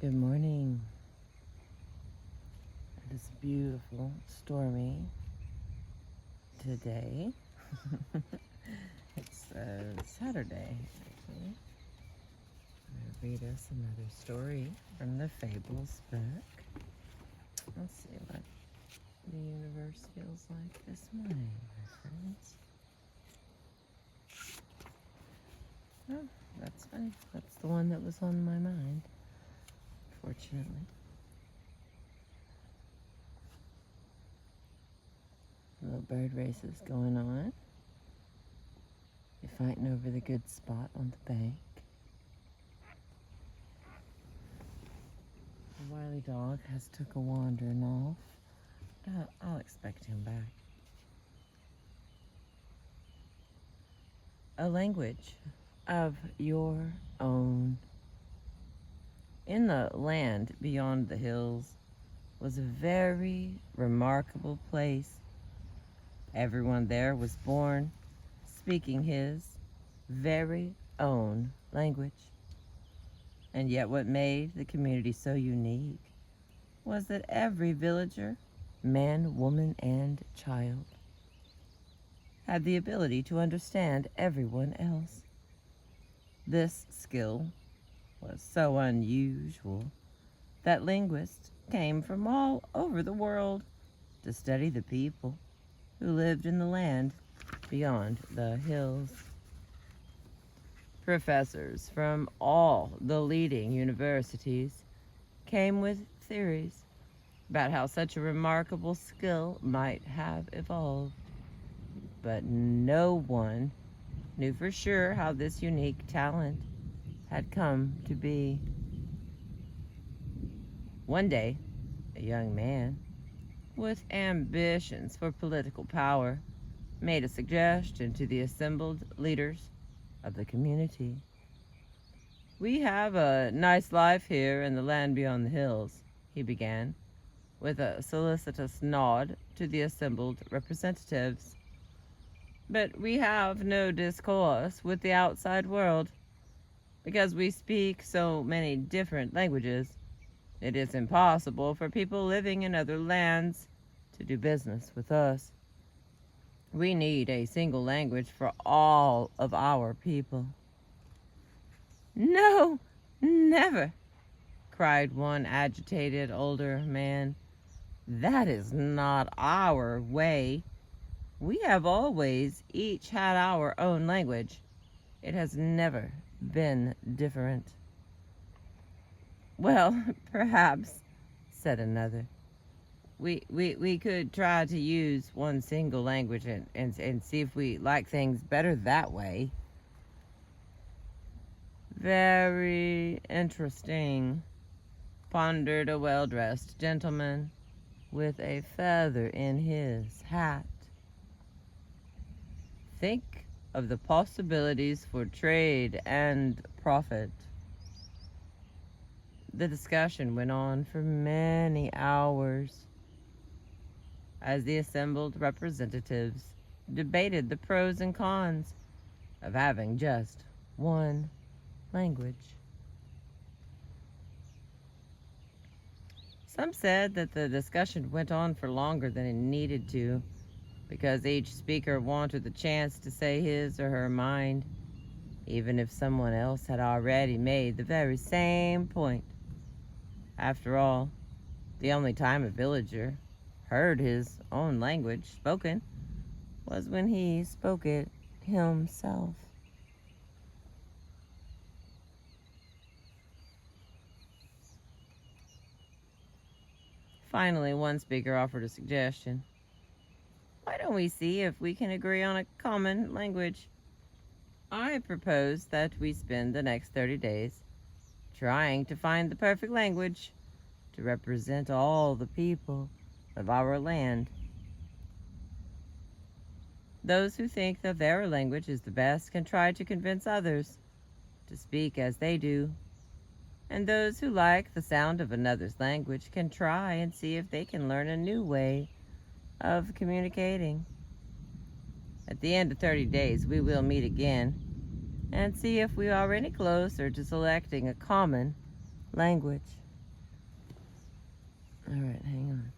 Good morning. It is beautiful, stormy today. It's Saturday, actually. I'm going to read us another story from the Fables book. Let's see what the universe feels like this morning, my friends. Oh, that's funny. That's the one that was on my mind, fortunately. Little bird races going on. You're fighting over the good spot on the bank. The wily dog has took a wandering off. I'll expect him back. A language of your own. In the land beyond the hills was a very remarkable place. Everyone there was born speaking his very own language. And yet what made the community so unique was that every villager, man, woman, and child, had the ability to understand everyone else. This skill was so unusual that linguists came from all over the world to study the people who lived in the land beyond the hills. Professors from all the leading universities came with theories about how such a remarkable skill might have evolved. But no one knew for sure how this unique talent had come to be. One day, a young man with ambitions for political power made a suggestion to the assembled leaders of the community. "We have a nice life here in the land beyond the hills," he began, with a solicitous nod to the assembled representatives. "But we have no discourse with the outside world. Because we speak so many different languages, it is impossible for people living in other lands to do business with us. We need a single language for all of our people." "No, never," cried one agitated older man. "That is not our way. We have always each had our own language. It has never been different." "Well, perhaps," said another, we could try to use one single language and see if we like things better that way." "Very interesting," pondered a well-dressed gentleman with a feather in his hat. "Think of the possibilities for trade and profit." The discussion went on for many hours as the assembled representatives debated the pros and cons of having just one language. Some said that the discussion went on for longer than it needed to because each speaker wanted the chance to say his or her mind, even if someone else had already made the very same point. After all, the only time a villager heard his own language spoken was when he spoke it himself. Finally, one speaker offered a suggestion. "Why don't we see if we can agree on a common language? I propose that we spend the next 30 days trying to find the perfect language to represent all the people of our land. Those who think that their language is the best can try to convince others to speak as they do, and those who like the sound of another's language can try and see if they can learn a new way of communicating. At the end of 30 days, we will meet again and see if we are any closer to selecting a common language." All right, hang on.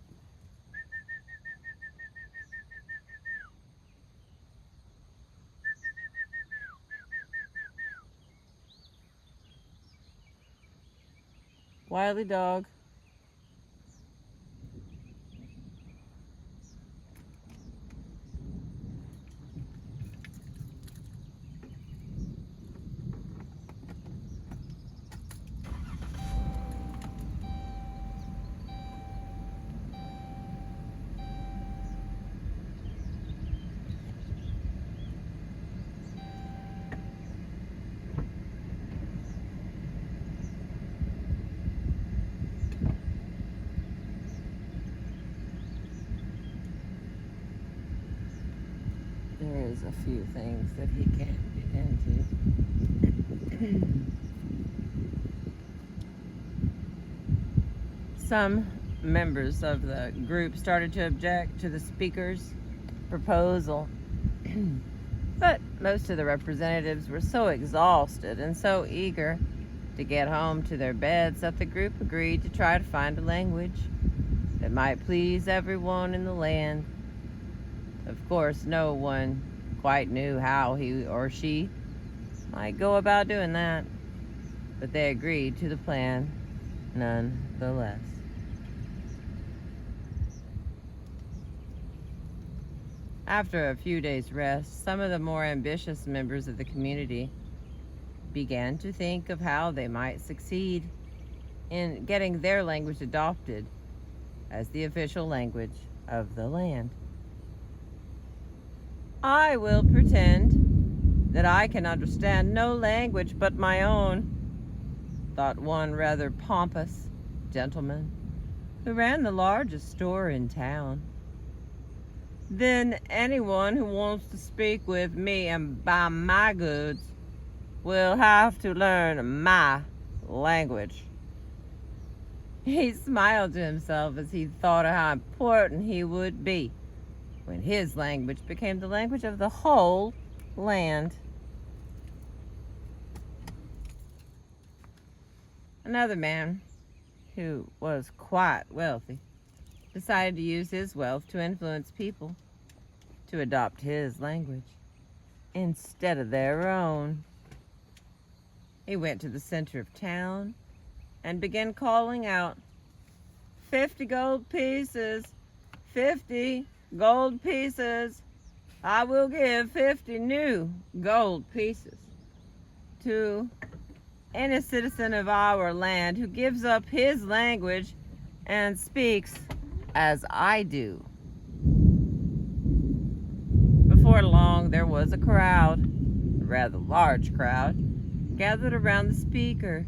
Wiley dog. There is a few things that he can't get into. Some members of the group started to object to the speaker's proposal, but most of the representatives were so exhausted and so eager to get home to their beds that the group agreed to try to find a language that might please everyone in the land. Of course, no one quite knew how he or she might go about doing that, but they agreed to the plan nonetheless. After a few days' rest, some of the more ambitious members of the community began to think of how they might succeed in getting their language adopted as the official language of the land. I will pretend that I can understand no language but my own, thought one rather pompous gentleman who ran the largest store in town. Then anyone who wants to speak with me and buy my goods will have to learn my language. He smiled to himself as he thought of how important he would be when his language became the language of the whole land. Another man, who was quite wealthy, decided to use his wealth to influence people to adopt his language instead of their own. He went to the center of town and began calling out, 50 gold pieces, 50 gold pieces. I will give 50 new gold pieces to any citizen of our land who gives up his language and speaks as I do. Before long, there was a crowd, a rather large crowd, gathered around the speaker,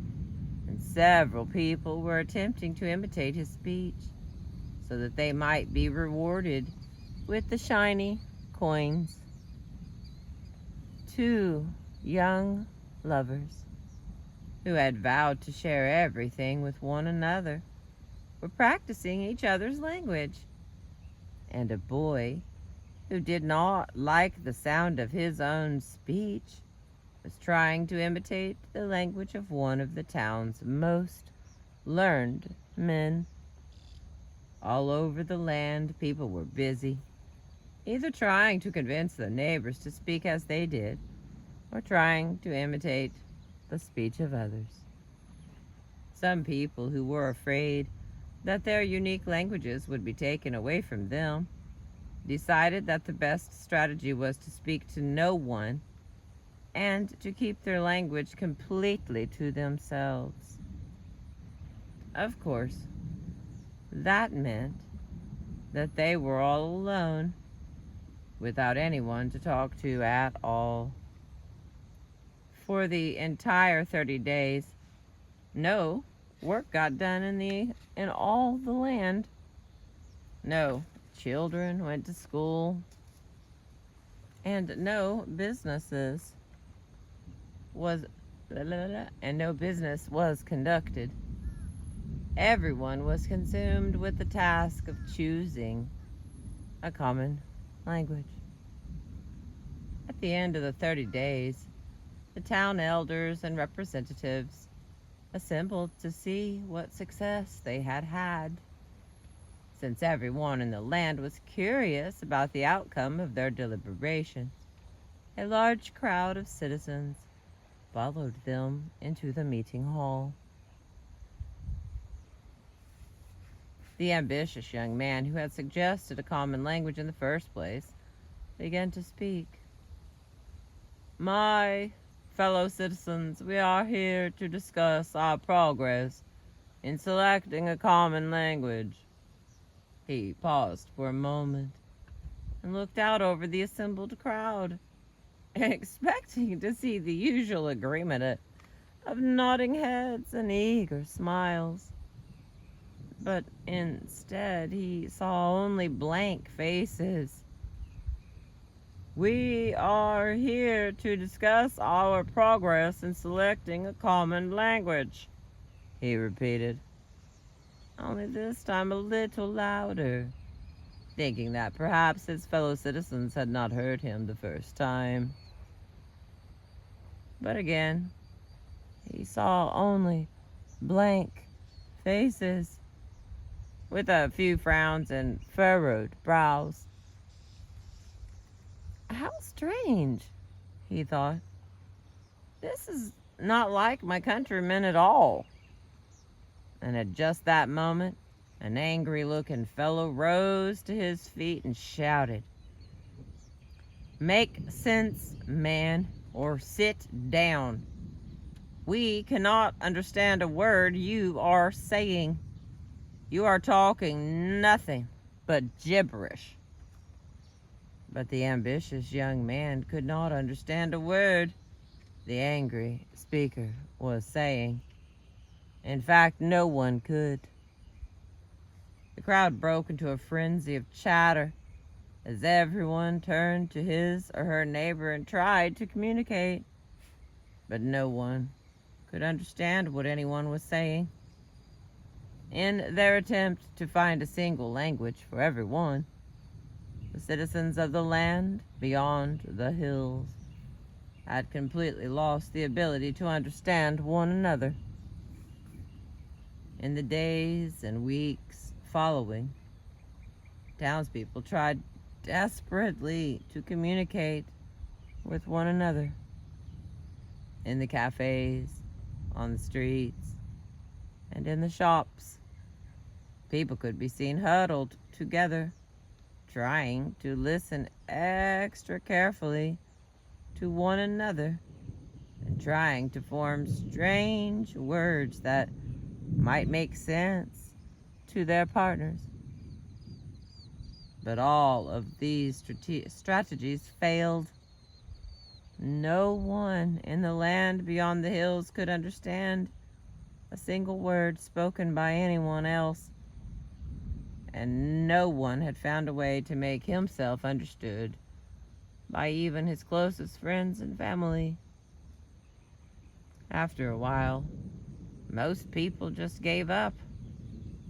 and several people were attempting to imitate his speech so that they might be rewarded with the shiny coins. Two young lovers who had vowed to share everything with one another were practicing each other's language, and a boy who did not like the sound of his own speech was trying to imitate the language of one of the town's most learned men. All over the land, people were busy, either trying to convince the neighbors to speak as they did, or trying to imitate the speech of others. Some people who were afraid that their unique languages would be taken away from them decided that the best strategy was to speak to no one and to keep their language completely to themselves. Of course, that meant that they were all alone, without anyone to talk to at all. For the entire 30 days, no work got done in all the land. No children went to school, and no business was conducted. Everyone was consumed with the task of choosing a common language. At the end of the 30 days, the town elders and representatives assembled to see what success they had had Since everyone in the land was curious about the outcome of their deliberations, a large crowd of citizens followed them into the meeting hall. The ambitious young man who had suggested a common language in the first place began to speak. My fellow citizens, we are here to discuss our progress in selecting a common language. He paused for a moment and looked out over the assembled crowd, expecting to see the usual agreement of nodding heads and eager smiles. But instead, he saw only blank faces. We are here to discuss our progress in selecting a common language, he repeated, only this time a little louder, thinking that perhaps his fellow citizens had not heard him the first time. But again, he saw only blank faces, with a few frowns and furrowed brows. How strange, he thought. This is not like my countrymen at all. And at just that moment, an angry-looking fellow rose to his feet and shouted, "Make sense, man, or sit down. We cannot understand a word you are saying. You are talking nothing but gibberish." But the ambitious young man could not understand a word the angry speaker was saying. In fact, no one could. The crowd broke into a frenzy of chatter as everyone turned to his or her neighbor and tried to communicate. But no one could understand what anyone was saying. In their attempt to find a single language for everyone, the citizens of the land beyond the hills had completely lost the ability to understand one another. In the days and weeks following, townspeople tried desperately to communicate with one another. In the cafes, on the streets, and in the shops, people could be seen huddled together, trying to listen extra carefully to one another and trying to form strange words that might make sense to their partners. But all of these strategies failed. No one in the land beyond the hills could understand a single word spoken by anyone else, and no one had found a way to make himself understood by even his closest friends and family. After a while, most people just gave up,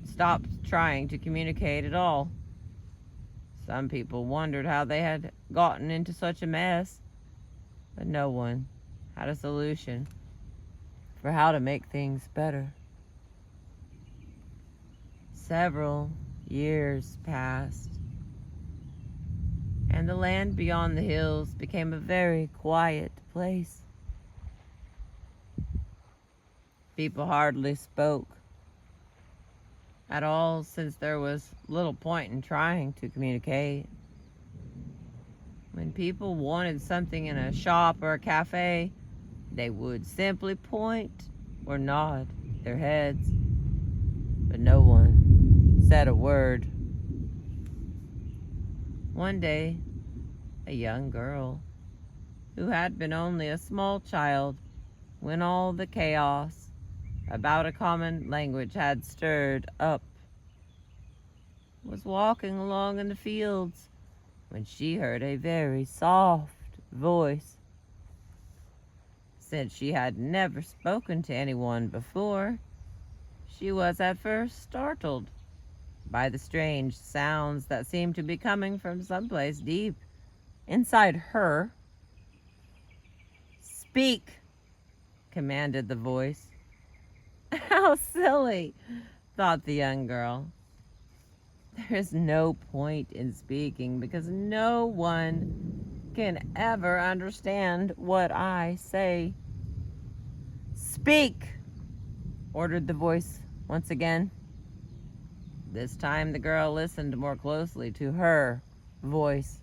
stopped trying to communicate at all. Some people wondered how they had gotten into such a mess, but no one had a solution for how to make things better. Several years passed, and the land beyond the hills became a very quiet place. People hardly spoke at all, since there was little point in trying to communicate. When people wanted something in a shop or a cafe, they would simply point or nod their heads, but no one said a word. One day, a young girl, who had been only a small child when all the chaos about a common language had stirred up, was walking along in the fields when she heard a very soft voice. Since she had never spoken to anyone before, she was at first startled by the strange sounds that seemed to be coming from someplace deep inside her. "Speak," commanded the voice. How silly, thought the young girl. There is no point in speaking because no one can ever understand what I say. Speak, ordered the voice once again. This time the girl listened more closely to her voice.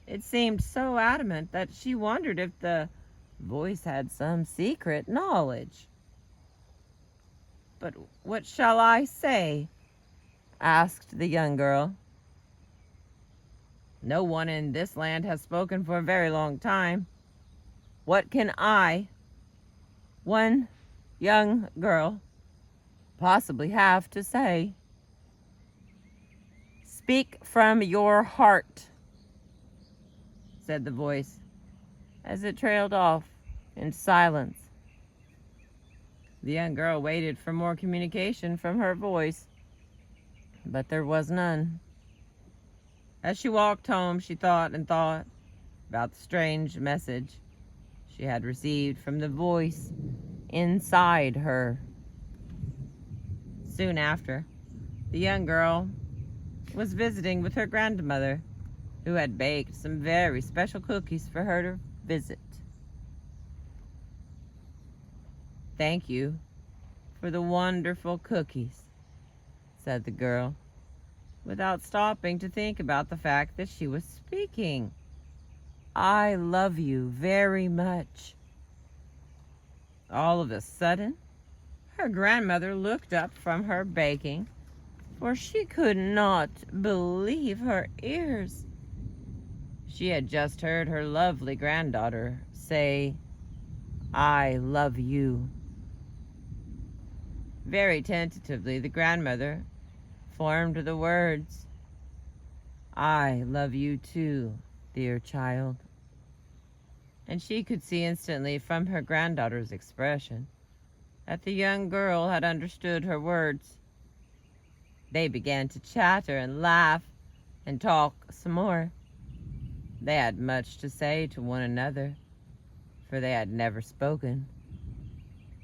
It seemed so adamant that she wondered if the voice had some secret knowledge. "But what shall I say?" asked the young girl. "No one in this land has spoken for a very long time. What can I, one young girl, possibly have to say?" "Speak from your heart," said the voice, as it trailed off in silence. The young girl waited for more communication from her voice, but there was none. As she walked home, she thought and thought about the strange message she had received from the voice inside her. Soon after, the young girl was visiting with her grandmother, who had baked some very special cookies for her to visit. "Thank you for the wonderful cookies," said the girl, without stopping to think about the fact that she was speaking. "I love you very much." All of a sudden, her grandmother looked up from her baking, for she could not believe her ears. She had just heard her lovely granddaughter say, "I love you." Very tentatively, the grandmother formed the words, "I love you too, dear child." And she could see instantly from her granddaughter's expression that the young girl had understood her words. They began to chatter and laugh and talk some more. They had much to say to one another, for they had never spoken.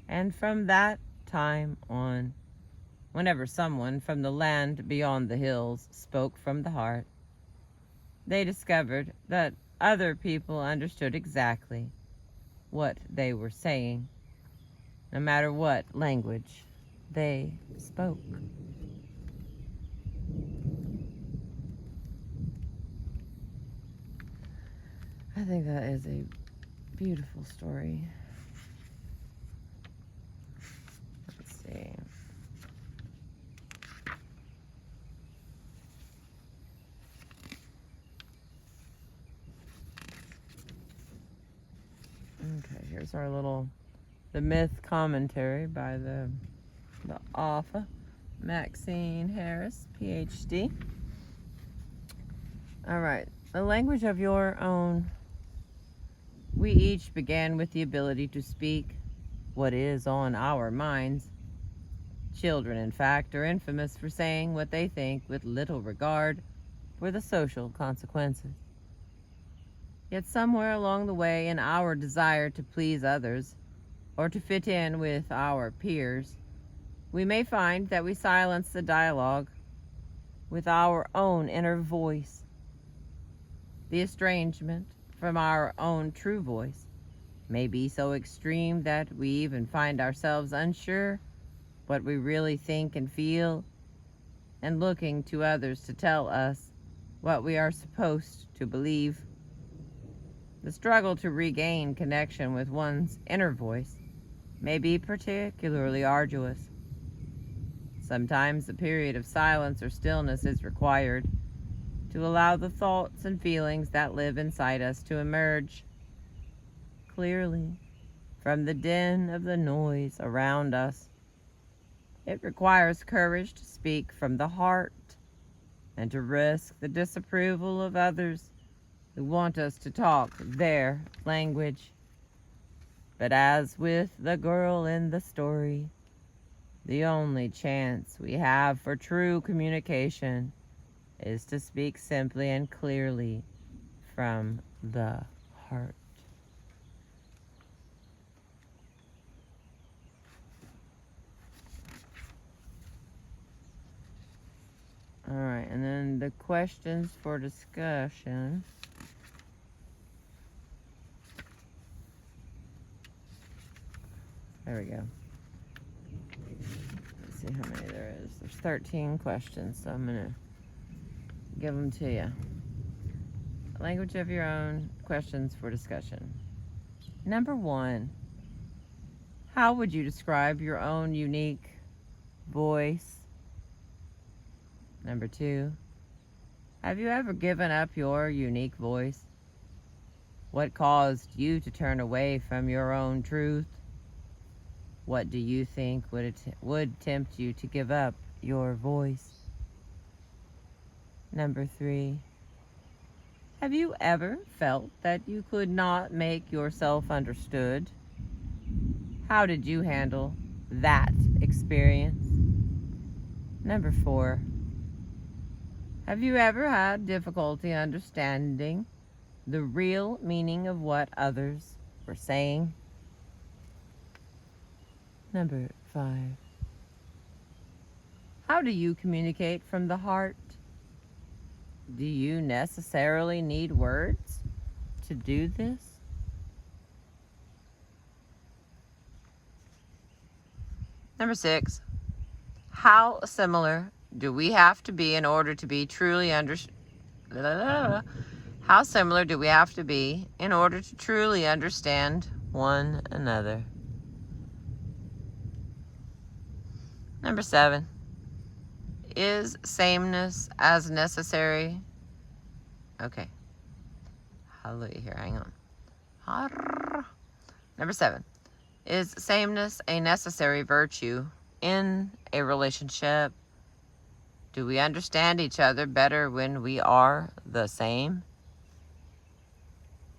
And from that time on, whenever someone from the land beyond the hills spoke from the heart, they discovered that other people understood exactly what they were saying, no matter what language they spoke. I think that is a beautiful story. Let's see. Okay, here's our the myth commentary by the author, Maxine Harris, PhD. All right, the language of your own. We each began with the ability to speak what is on our minds. Children, in fact, are infamous for saying what they think with little regard for the social consequences. Yet somewhere along the way, in our desire to please others or to fit in with our peers, we may find that we silence the dialogue with our own inner voice. The estrangement from our own true voice may be so extreme that we even find ourselves unsure what we really think and feel, and looking to others to tell us what we are supposed to believe. The struggle to regain connection with one's inner voice may be particularly arduous. Sometimes a period of silence or stillness is required to allow the thoughts and feelings that live inside us to emerge clearly from the din of the noise around us. It requires courage to speak from the heart and to risk the disapproval of others who want us to talk their language. But as with the girl in the story, the only chance we have for true communication is to speak simply and clearly from the heart. the questions for discussion. There we go. Let's see how many there is. There's 13 questions, so I'm going to give them to you. Language of your own, questions for discussion. Number 1, how would you describe your own unique voice? Number 2, have you ever given up your unique voice? What caused you to turn away from your own truth? What do you think would tempt you to give up your voice? Number 3, have you ever felt that you could not make yourself understood? How did you handle that experience? Number 4, have you ever had difficulty understanding the real meaning of what others were saying? Number 5, how do you communicate from the heart? Do you necessarily need words to do this? Number 6, how similar do we have to be in order to be truly How similar do we have to be in order to truly understand one another? Number 7, is sameness as necessary? Okay. Hallelujah here, hang on. Number 7, is sameness a necessary virtue in a relationship? Do we understand each other better when we are the same?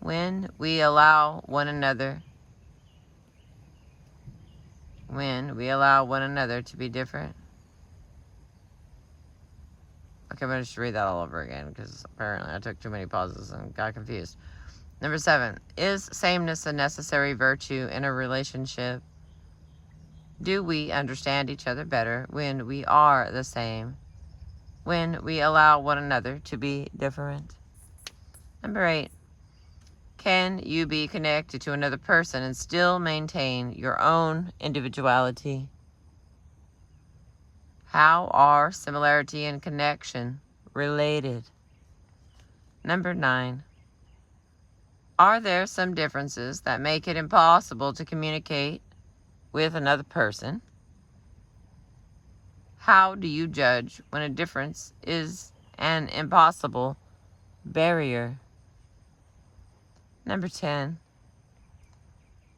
When we allow one another to be different? Okay, I'm going to just read that all over again because apparently I took too many pauses and got confused. Number 7, is sameness a necessary virtue in a relationship? Do we understand each other better when we are the same? When we allow one another to be different? Number 8, can you be connected to another person and still maintain your own individuality? How are similarity and connection related? Number 9, are there some differences that make it impossible to communicate with another person? How do you judge when a difference is an impossible barrier? Number 10,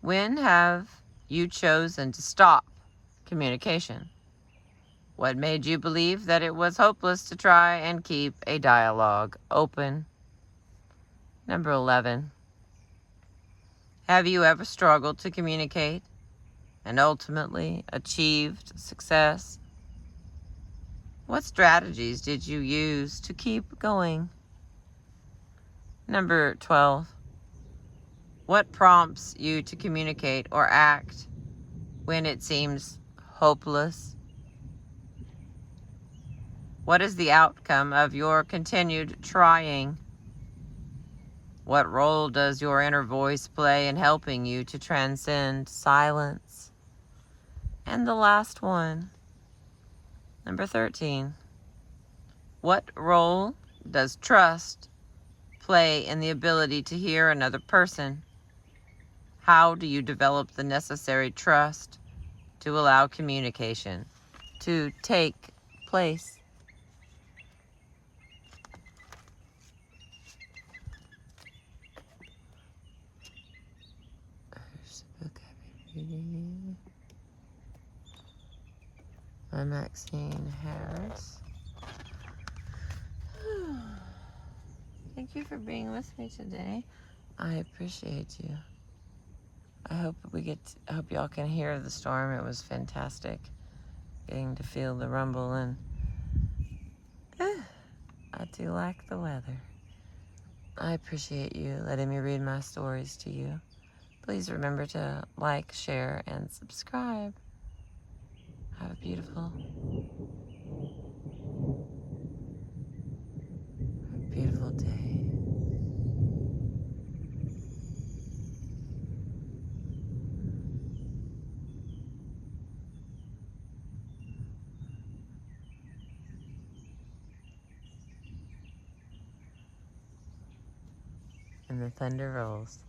when have you chosen to stop communication? What made you believe that it was hopeless to try and keep a dialogue open? Number 11, have you ever struggled to communicate and ultimately achieved success? What strategies did you use to keep going? Number 12, what prompts you to communicate or act when it seems hopeless? What is the outcome of your continued trying? What role does your inner voice play in helping you to transcend silence? And the last one, number 13, what role does trust play in the ability to hear another person? How do you develop the necessary trust to allow communication to take place? I'm Maxine Harris. Thank you for being with me today. I appreciate you. I hope y'all can hear the storm. It was fantastic getting to feel the rumble, and I do like the weather. I appreciate you letting me read my stories to you. Please remember to like, share, and subscribe. Have a beautiful beautiful day. And the thunder rolls.